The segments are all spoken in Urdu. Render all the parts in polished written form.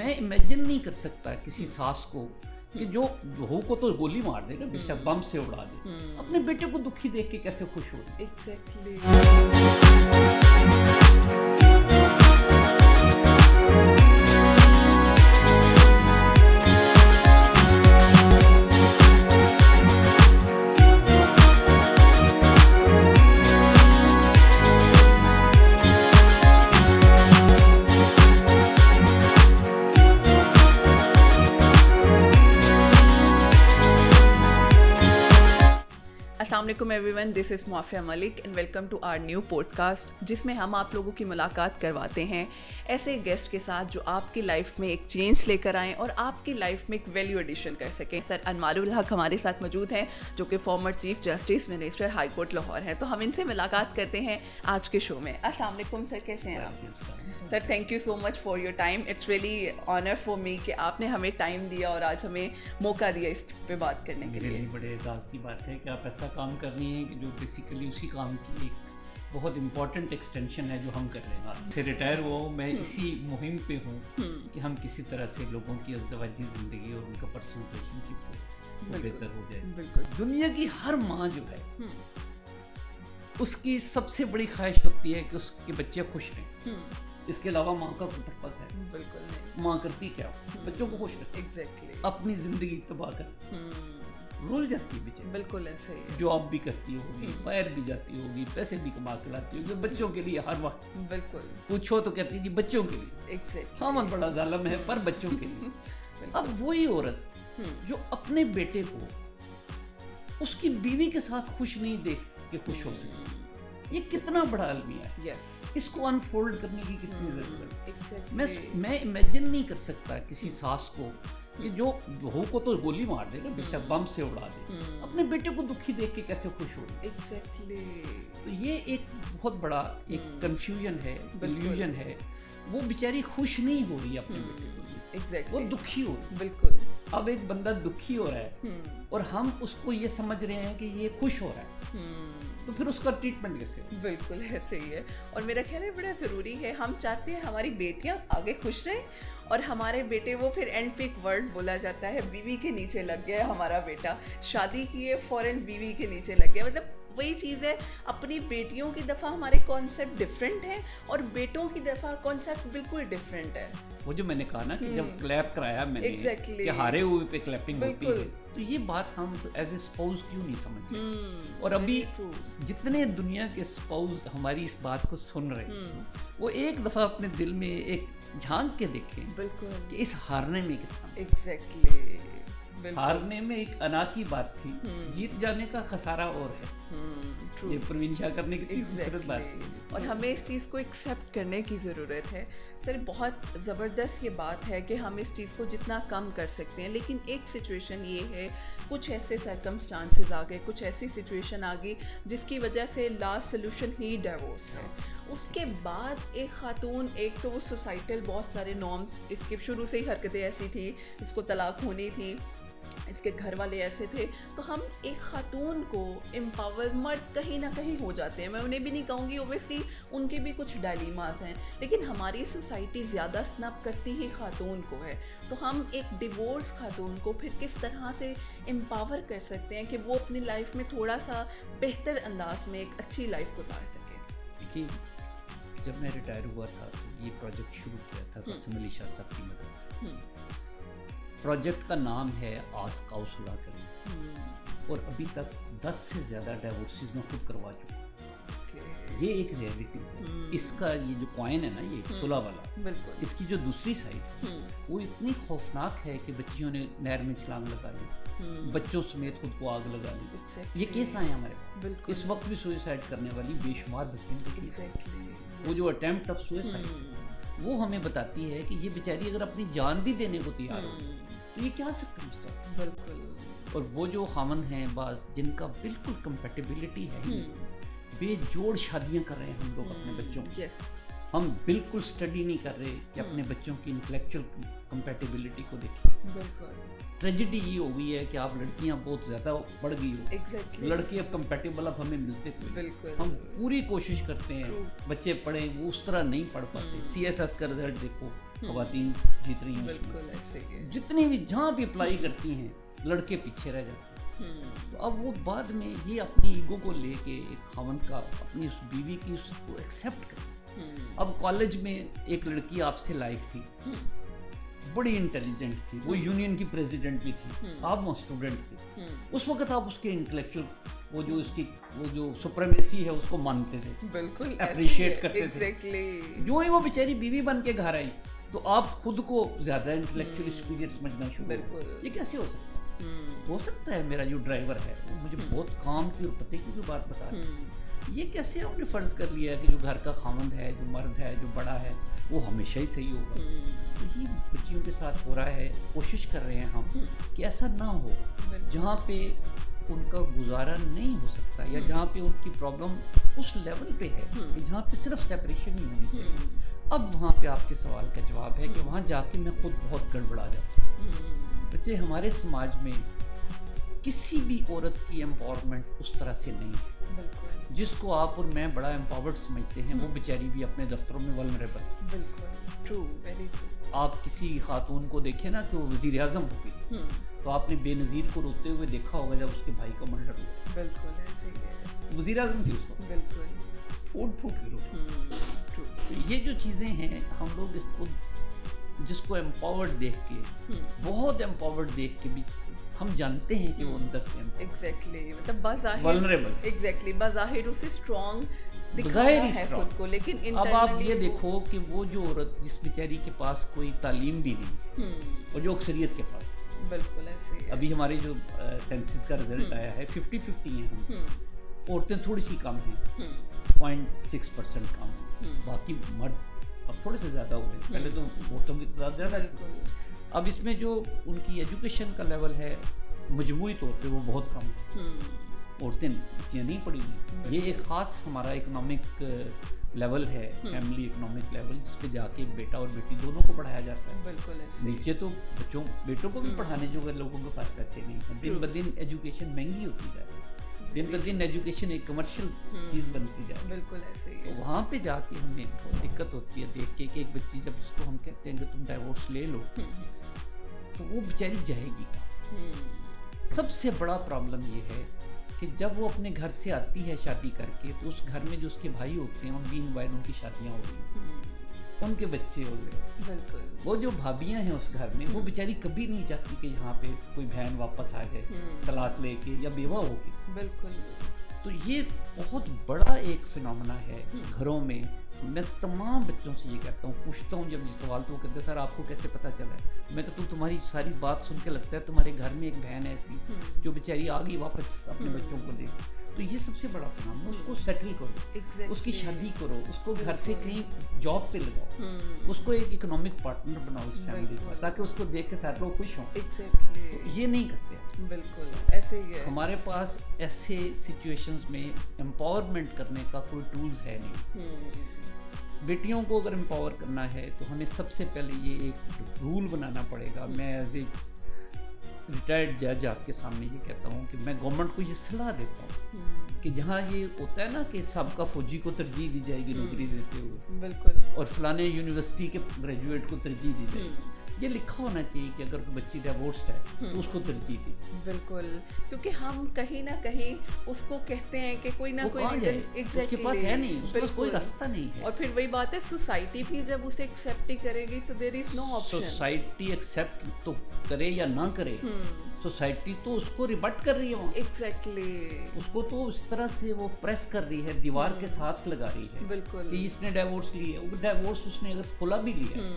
میں امیجن نہیں کر سکتا کسی ساس کو کہ جو بہو کو تو گولی مار دے گا بے شک بم سے اڑا دے، اپنے بیٹے کو دکھی دیکھ کے کیسے خوش ہو رہی۔ ایگزیکٹلی۔ السلام علیکم everyone, this is Maafia Malik and welcome to our new podcast, جس میں ہم آپ لوگوں کی ملاقات کرواتے ہیں ایسے گیسٹ کے ساتھ جو آپ کی لائف میں ایک چینج لے کر آئیں اور آپ کی لائف میں ایک ویلیو ایڈیشن کر سکیں۔ سر انوار الحق ہمارے ساتھ موجود ہیں جو کہ farmer chief justice minister high court Lahore ہیں، تو ہم ان سے ملاقات کرتے ہیں آج کے شو میں۔ السلام علیکم سر، کیسے ہیں آپ؟ Sir thank you so much for your time, it's really honour for me کہ آپ نے ہمیں ٹائم دیا اور آج ہمیں موقع دیا اس پہ بات کرنے کے لیے۔ بڑے اعزاز کی بات ہے کہ آپ ایسا کام کر رہی ہیں کہ جو بیسیکلی اسی کام کی ایک بہت امپورٹنٹ ایکسٹینشن ہے جو ہم کر رہے ہیں۔ آپ سے ریٹائر ہوا ہوں، میں اسی مہم پہ ہوں کہ ہم کسی طرح سے لوگوں کی ازدواجی زندگی اور ان کا پرسنل ریلیشن شپ بہتر ہو جائے۔ بالکل، دنیا کی ہر ماں جو ہے اس کی سب سے بڑی خواہش ہوتی ہے کہ اس کے بچے خوش رہیں، اس کے علاوہ ماں کا کوئی پرپس ہے؟ بالکل نہیں۔ ماں کرتی کیا؟ بچوں کو خوش رکھتی، ایگزیکٹلی اپنی زندگی تباہ کر رول جاتی ہے بیچے۔ بالکل ایسے ہی، جاب بھی کرتی ہوگی، باہر بھی جاتی ہوگی، پیسے بھی کما کے لاتی ہوگی بچوں کے لیے ہر وقت۔ بالکل، پوچھو تو کہتی جی بچوں کے لیے، ایگزیکٹلی سامان بڑا ظالم ہے پر بچوں کے لیے۔ اب وہی عورت جو اپنے بیٹے کو اس کی بیوی کے ساتھ خوش نہیں دیکھ کے خوش ہو سکتی، یہ کتنا بڑا المیہ ہے۔ یس، اس کو انفولڈ کرنے کی کتنی ضرورت ہے۔ میں امیجن نہیں کر سکتا کسی ساس کو کہ جو بہو کو تو گولی مار دے گا بے شک بم سے اڑا دے، اپنے بیٹے کو دکھی دیکھ کے کیسے خوش ہو رہی۔ ایگزیکٹلی، تو یہ ایک بہت بڑا ایک کنفیوژن ہے، کنفیوژن ہے۔ وہ بیچاری خوش نہیں ہو رہی اپنے بیٹے کو، ایگزیکٹلی وہ دکھی ہو رہی۔ بالکل، اب ایک بندہ دکھی ہو رہا ہے اور ہم اس کو یہ سمجھ رہے ہیں کہ یہ خوش ہو رہا ہے، تو پھر اس کا ٹریٹمنٹ کیسے ہو؟ بالکل ایسے ہی ہے، اور میرا خیال ہے بڑا ضروری ہے۔ ہم چاہتے ہیں ہماری بیٹیاں آگے خوش رہیں اور ہمارے بیٹے، وہ پھر اینڈ پہ ایک ورڈ بولا جاتا ہے بیوی کے نیچے لگ گیا ہمارا بیٹا، شادی کی ہے فوراً بیوی کے نیچے لگ گیا۔ مطلب وہی چیز ہے، اپنی بیٹیوں کی دفعہ ہمارے کانسیپٹ ڈفرینٹ ہیں اور بیٹوں کی دفعہ کانسیپٹ بالکل ڈفرینٹ ہے۔ وہ جو میں نے کہا نا کہ جب کلیپ کرایا میں نے کہ ہارے ہوئے پہ کلیپنگ ہوتی ہے، تو یہ بات ہم ایز اے اسپاؤز کیوں نہیں سمجھتے؟ اور ابھی جتنے دنیا کے اسپاؤز ہماری اس بات کو سن رہے ہیں وہ ایک دفعہ اپنے دل میں ایک جھانک کے دیکھیں بالکل کہ اس ہارنے میں کتنا، ایگزیکٹلی ہارنے میں ایک انا کی بات تھی، جیت جانے کا خسارہ اور ہے۔ یہ پروین شاہ کرنے کی خوبصورت بات ہے، اور ہمیں اس چیز کو ایکسیپٹ کرنے کی ضرورت ہے۔ سر بہت زبردست یہ بات ہے کہ ہم اس چیز کو جتنا کم کر سکتے ہیں، لیکن ایک سچویشن یہ ہے، کچھ ایسے سرکمسٹانسز آ گئے، کچھ ایسی سچویشن آ گئی جس کی وجہ سے لاسٹ سلوشن ہی ڈیورس ہے۔ اس کے بعد ایک خاتون، ایک تو وہ سوسائٹل بہت سارے نارمس، اس کے شروع سے ہی حرکتیں ایسی تھی، اس کو طلاق ہونی تھی، اس کے گھر والے ایسے تھے، تو ہم ایک خاتون کو امپاور، مرد کہیں نہ کہیں ہو جاتے ہیں، میں انہیں بھی نہیں کہوں گی، اوبیسلی ان کے بھی کچھ ڈائلیماز ہیں، لیکن ہماری سوسائٹی زیادہ سنپ کرتی ہی خاتون کو ہے۔ تو ہم ایک ڈیورس خاتون کو پھر کس طرح سے امپاور کر سکتے ہیں کہ وہ اپنی لائف میں تھوڑا سا بہتر انداز میں ایک اچھی لائف گزار سکے؟ دیکھیے، جب میں ریٹائر ہوا تھا تو یہ پروجیکٹ شروع کیا تھا قاسم علی شاہ صاحب کی مدد سے۔ پروجیکٹ کا نام ہے آسک کا صلح کریں، اور ابھی تک 10 سے زیادہ ڈائیورسز میں خود کروا چکا ہوں۔ یہ ایک ریئلٹی ہے۔ اس کا یہ جو کوائن ہے نا، یہ صلح والا، بالکل اس کی جو دوسری سائڈ ہے وہ اتنی خوفناک ہے کہ بچیوں نے نہر میں چھلانگ لگا لی، بچوں سمیت خود کو آگ لگا لی۔ یہ کیس آئے ہمارے پاس، اس وقت بھی سوئسائڈ کرنے والی بے شمار بچیاں۔ وہ جو اٹیمپٹ آف سوئسائڈ، وہ ہمیں بتاتی ہے کہ یہ بیچاری اگر اپنی جان بھی دینے کو تیار ہو تو یہ کیا سرکمسٹانس۔ بالکل، اور وہ جو خاوند ہیں بعض جن کا بالکل کمپیٹیبلٹی ہے، بے جوڑ شادیاں کر رہے ہیں ہم لوگ اپنے بچوں کی۔ ہم بالکل اسٹڈی نہیں کر رہے کہ اپنے بچوں کی انٹلیکچوئل کمپیٹیبلٹی کو دیکھیں۔ بالکل، ٹریجڈی یہ ہو گئی ہے کہ آپ لڑکیاں بہت زیادہ بڑھ گئی ہو، لڑکے اب کمپیٹیبل اب ہمیں ملتے ہوئے، ہم پوری کوشش کرتے ہیں بچے پڑھیں، وہ اس طرح نہیں پڑھ پاتے۔ CSS کا رزلٹ دیکھو، خواتین جیت رہی ہیں. بالکل ایسے ہی ہے. جتنی بھی جہاں بھی اپلائی کرتی ہیں لڑکے پیچھے رہ جاتے ہیں. تو اب وہ بعد میں یہ اپنی ایگو کو لے کے ایک خاوند کا اپنی اس بیوی کی اس کو ایکسیپٹ کرتے. اب کالج میں ایک لڑکی آپ سے لائق تھی, بڑی انٹیلیجنٹ تھی, وہ یونین کی پریزیڈنٹ بھی تھی, آپ وہ اسٹوڈنٹ تھے. اس وقت آپ اس کے انٹلیکچوئل وہ جو سپریمیسی ہے اس کو مانتے تھے, بالکل اپریشیٹ کرتے تھے. ایگزیکٹلی. جو ہی وہ بیچاری بیوی بن کے گھر آئی تو آپ خود کو زیادہ انٹلیکچوئل اسپیریئر سمجھنا شروع. بالکل. یہ کیسے ہو سکتا ہے؟ ہو سکتا ہے میرا جو ڈرائیور ہے وہ مجھے بہت کام کی اور پتے کی جو بات بتا رہا ہے, یہ کیسے ہم نے فرض کر لیا کہ جو گھر کا خاوند ہے, جو مرد ہے, جو بڑا ہے, وہ ہمیشہ ہی صحیح ہوگا. یہی بچیوں کے ساتھ ہو رہا ہے. کوشش کر رہے ہیں ہم کہ ایسا نہ ہو جہاں پہ ان کا گزارا نہیں ہو سکتا, یا جہاں پہ ان کی پرابلم اس لیول پہ ہے کہ جہاں پہ صرف سیپریشن ہی ہونی چاہیے. اب وہاں پہ آپ کے سوال کا جواب ہے کہ وہاں جا کے میں خود بہت گڑبڑا جاتا ہوں. بچے, ہمارے سماج میں کسی بھی عورت کی امپاورمنٹ اس طرح سے نہیں ہے. جس کو آپ اور میں بڑا امپاورڈ سمجھتے ہیں وہ بیچاری بھی اپنے دفتروں میں ولنریبل. بالکل ٹرو, ویری ٹرو. آپ کسی خاتون کو دیکھیں نا کہ وہ وزیر اعظم ہو گئی, تو آپ نے بے نظیر کو روتے ہوئے دیکھا ہوگا جب اس کے بھائی کا مرڈر ہوا. بالکل ایسے ہی ہے. وزیر اعظم تھی اس وقت. بالکل. پھوٹ کے روتے. یہ جو چیزیں ہیں ہم لوگ اس کو جس کو امپاورڈ دیکھ کے, بہت امپاورڈ دیکھ کے بھی ہم جانتے ہیں کہ وہ اندر سے ایگزیکٹلی, مطلب بظاہر ولنریبل. ایگزیکٹلی, بظاہر اسے اسٹرانگ دکھایا ہے خود کو, لیکن اب آپ یہ دیکھو کہ وہ جو عورت جس بیچاری کے پاس کوئی تعلیم بھی نہیں, اور جو اکثریت کے پاس. بالکل ایسے ہی. ابھی ہماری جو سینسس کا رزلٹ آیا ہے 50-50 ہیں ہم. عورتیں تھوڑی سی کم ہیں, 0.6% کم ہیں, باقی مرد اب تھوڑے سے زیادہ ہو گئے. پہلے تو عورتوں کی تعداد زیادہ ہے. اب اس میں جو ان کی ایجوکیشن کا لیول ہے مجموعی طور پہ وہ بہت کم ہے. عورتیں بچیاں نہیں پڑھی ہوئی. یہ ایک خاص ہمارا اکنامک لیول ہے, فیملی اکنامک لیول, جس پہ جا کے بیٹا اور بیٹی دونوں کو پڑھایا جاتا ہے. بالکل. نیچے تو بیٹوں کو بھی پڑھانے جو لوگوں کے پاس پیسے نہیں ہیں. دن بدن ایجوکیشن مہنگی ہوتی جائے, دن بدن ایجوکیشن ایک کمرشل چیز بنتی جائے. بالکل ایسے ہی. تو وہاں پہ جا کے ہمیں بہت دقت ہوتی ہے دیکھ کے کہ ایک بچی جب اس کو ہم کہتے ہیں کہ تم ڈائیورس لے لو, تو وہ بیچاری جائے گی کہاں. سب سے بڑا پرابلم یہ ہے کہ جب وہ اپنے گھر سے آتی ہے شادی کر کے, تو اس گھر میں جو اس کے بھائی ہوتے ہیں, ان کی ان کی شادیاں ہو گئی, ان کے بچے ہو گئے. بالکل. وہ جو بھابیاں ہیں اس گھر میں, وہ بیچاری کبھی نہیں چاہتی کہ یہاں پہ کوئی بہن واپس آ جائے طلاق لے کے یا بیوہ ہو کے. بالکل. تو یہ بہت بڑا ایک فنومنا ہے گھروں میں. میں تمام بچوں سے یہ کہتا ہوں, پوچھتا ہوں جب یہ سوال, تو وہ کہتے ہیں سر آپ کو کیسے پتہ چلا ہے. میں کہتا ہوں تمہاری ساری بات سن کے لگتا ہے تمہارے گھر میں ایک بہن ایسی جو بیچاری آ گئی واپس اپنے بچوں کو لے. تو یہ سب سے بڑا فنومنا, اس کو سیٹل کرو, اس کی شادی کرو, اس کو گھر سے کہیں جاب پہ لگاؤ, اس کو ایک اکنامک پارٹنر بناؤ اس فیملی کا, تاکہ اس کو دیکھ کے سارے لوگ خوش ہوں. ایگزیکٹلی. یہ نہیں کرتے. بالکل ایسے ہی ہے. ہمارے پاس ایسے سچویشنز میں امپاورمنٹ کرنے کا کوئی ٹولز ہے نہیں. بیٹیوں کو اگر امپاور کرنا ہے تو ہمیں سب سے پہلے یہ ایک رول بنانا پڑے گا. میں ایز اے ریٹائرڈ جج آپ کے سامنے یہ کہتا ہوں کہ میں گورنمنٹ کو یہ صلاح دیتا ہوں کہ جہاں یہ ہوتا ہے نا کہ سابقہ فوجی کو ترجیح دی جائے گی نوکری دیتے ہوئے, بالکل, اور فلانے یونیورسٹی کے گریجویٹ کو ترجیح دی جائے گی, یہ لکھا ہونا چاہیے کہ اگر کوئی بچی ڈیورسڈ ہے تو اس کو ترجیح دی. بالکل, کیونکہ ہم کہیں نہ کہیں اس کو کہتے ہیں کہ کوئی نہ کوئی ریزن اس کے پاس ہے نہیں, اس کے پاس کوئی راستہ نہیں ہے. اور پھر وہی بات ہے, سوسائٹی بھی جب اسے ایکسیپٹ ہی کرے گی تو دیر از نو آپشن. سوسائٹی ایکسیپٹ تو کرے یا نہ کرے, سوسائٹی تو اس کو ریبٹ کر رہی ہے وہاں. ایگزیکٹلی. اس کو تو اس طرح سے وہ پریس کر رہی ہے, دیوار کے ساتھ لگا رہی ہے. بالکل. کہ اس نے ڈائیورس لی ہے, وہ ڈائیورس اس نے اگر کھلا بھی لیا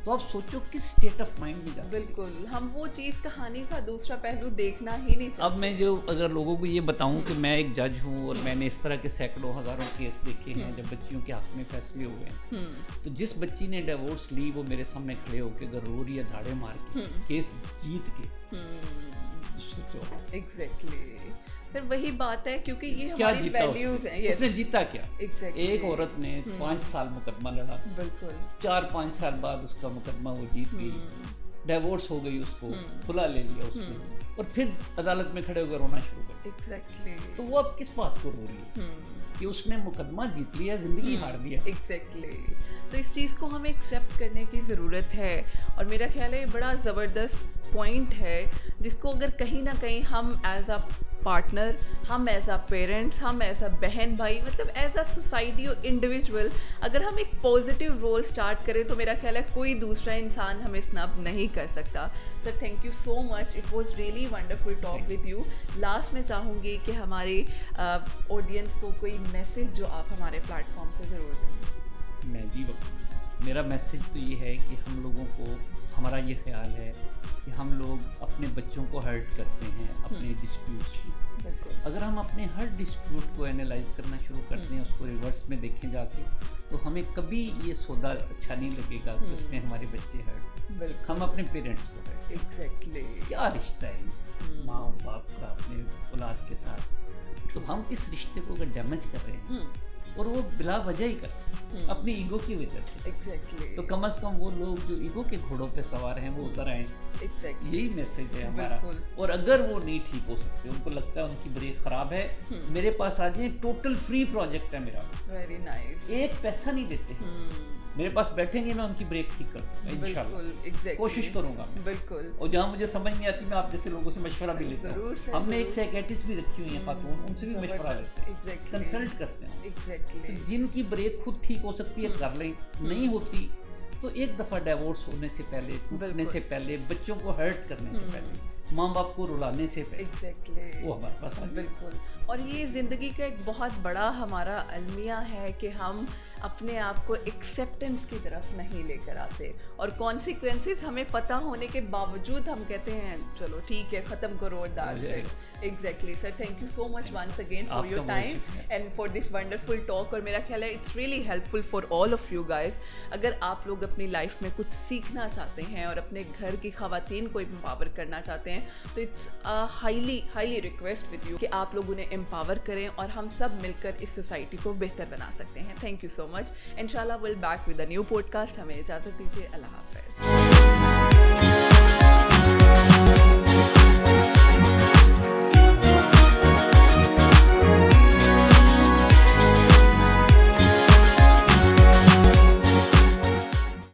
تو آپ سوچو کس اسٹیٹ آف مائنڈ میں جاتے. بالکل, ہم وہ چیز کہانی کا دوسرا پہلو دیکھنا ہی نہیں چاہتے. اب میں جو اگر لوگوں کو یہ بتاؤں کہ میں ایک جج ہوں اور میں نے اس طرح کے سینکڑوں ہزاروں کیس دیکھے ہیں جب بچیوں کے حق میں فیصلے ہوئے ہیں, تو جس بچی نے ڈائیورس لی وہ میرے سامنے کھڑے ہو کے اگر رو رہی ہے دھاڑے مار کے کیس جیت کے, سوچو. ایگزیکٹلی سر, وہی بات ہے, کیونکہ یہ ہماری ویلیوز ہیں. اس نے جیتا کیا؟ ایک ایک عورت نے 5 سال مقدمہ لڑا, بالکل 4-5 سال بعد اس کا مقدمہ وہ جیت گئی, ڈائیورس ہو گئی, اس کو کھلا لے لیا اس نے, اور پھر عدالت میں کھڑے ہو کر رونا شروع کر دیا. ایگزیکٹلی. تو وہ اب کس بات کو رو رہی ہے کہ اس نے مقدمہ جیت لیا, زندگی ہار دیا. ایگزیکٹلی. تو اس چیز کو ہمیں ایکسیپٹ کرنے کی ضرورت ہے, اور میرا خیال ہے بڑا زبردست پوائنٹ ہے جس کو اگر کہیں نہ کہیں ہم ایز اے پارٹنر, ہم ایز اے پیرنٹس, ہم ایز اے بہن بھائی, مطلب ایز اے سوسائٹی اور انڈیویجول اگر ہم ایک پازیٹیو رول اسٹارٹ کریں تو میرا خیال ہے کوئی دوسرا انسان ہمیں اسنب نہیں کر سکتا. سر thank you so much, it was really wonderful talk with you. Last میں چاہوں گی کہ ہمارے آڈینس کو کوئی میسج جو آپ ہمارے پلیٹ فارم سے ضرور دیں. میں جی میرا میسج تو یہ ہے کہ ہم لوگوں کو, ہمارا یہ خیال ہے کہ ہم لوگ اپنے بچوں کو ہرٹ کرتے ہیں اپنے ڈسپیوٹس کی. اگر ہم اپنے ہر ڈسپیوٹ کو اینالائز کرنا شروع کرتے ہیں, اس کو ریورس میں دیکھیں جا کے, تو ہمیں کبھی یہ سودا اچھا نہیں لگے گا کہ اس میں ہمارے بچے ہرٹ. ہم اپنے پیرنٹس کو ہرٹ. ایگزیکٹلی. کیا رشتہ ہے ماں باپ کا اپنے اولاد کے ساتھ, تو ہم اس رشتے کو اگر ڈیمیج کر رہے ہیں اور وہ بلا وجہ ہی کرتے ہیں اپنی ایگو کی وجہ سے, ایگزیکٹلی, تو کم از کم وہ لوگ جو ایگو کے گھوڑوں پہ سوار ہیں وہ اتر آئیں. یہی میسج ہے ہمارا. اور اگر وہ نہیں ٹھیک ہو سکتے, ان کو لگتا ہے ان کی بریک خراب ہے, میرے پاس آ جائیں, ٹوٹل فری پروجیکٹ ہے میرا. Very nice. ایک پیسہ نہیں دیتے, میرے پاس بیٹھیں گے, میں ان کی بریک ٹھیک کر دوں گا انشاءاللہ, کوشش کروں گا. بالکل. اور جہاں مجھے سمجھ نہیں آتی میں آپ جیسے لوگوں سے مشورہ بھی لیتا ہوں. ہم نے ایک سائیکیٹسٹ بھی رکھی ہوئی ہیں خاتون, ان سے بھی مشورہ لیتے ہیں, کنسلٹ کرتے ہیں. ایگزیکٹلی. جن کی بریک خود ٹھیک ہو سکتی ہے کر لیں, نہیں ہوتی تو ایک دفعہ ڈیورس ہونے سے پہلے, ٹوٹنے سے پہلے, بچوں کو ہرٹ کرنے سے پہلے, ماں باپ کو رلانے سے پہلے, ایگزیکٹلی, وہ ہمارے پاس. بالکل. اور یہ زندگی کا ایک بہت بڑا ہمارا المیہ ہے کہ ہم اپنے آپ کو ایکسیپٹنس کی طرف نہیں لے کر آتے, اور کانسیکوینسز ہمیں پتہ ہونے کے باوجود ہم کہتے ہیں چلو ٹھیک ہے ختم کرو, that's it. Exactly. Sir thank you so much once again for your time and for this wonderful talk. اور میرا خیال ہے it's really helpful for all of you guys. اگر آپ لوگ اپنی لائف میں کچھ سیکھنا چاہتے ہیں اور اپنے گھر کی خواتین کو امپاور کرنا چاہتے ہیں تو it's highly request with you کہ آپ لوگ انہیں امپاور کریں, اور ہم سب مل کر اس سوسائٹی کو بہتر بنا سکتے ہیں. Thank you so much. انشاءاللہ will back with a new podcast. ہمیں اجازت دیجیے. اللہ حافظ.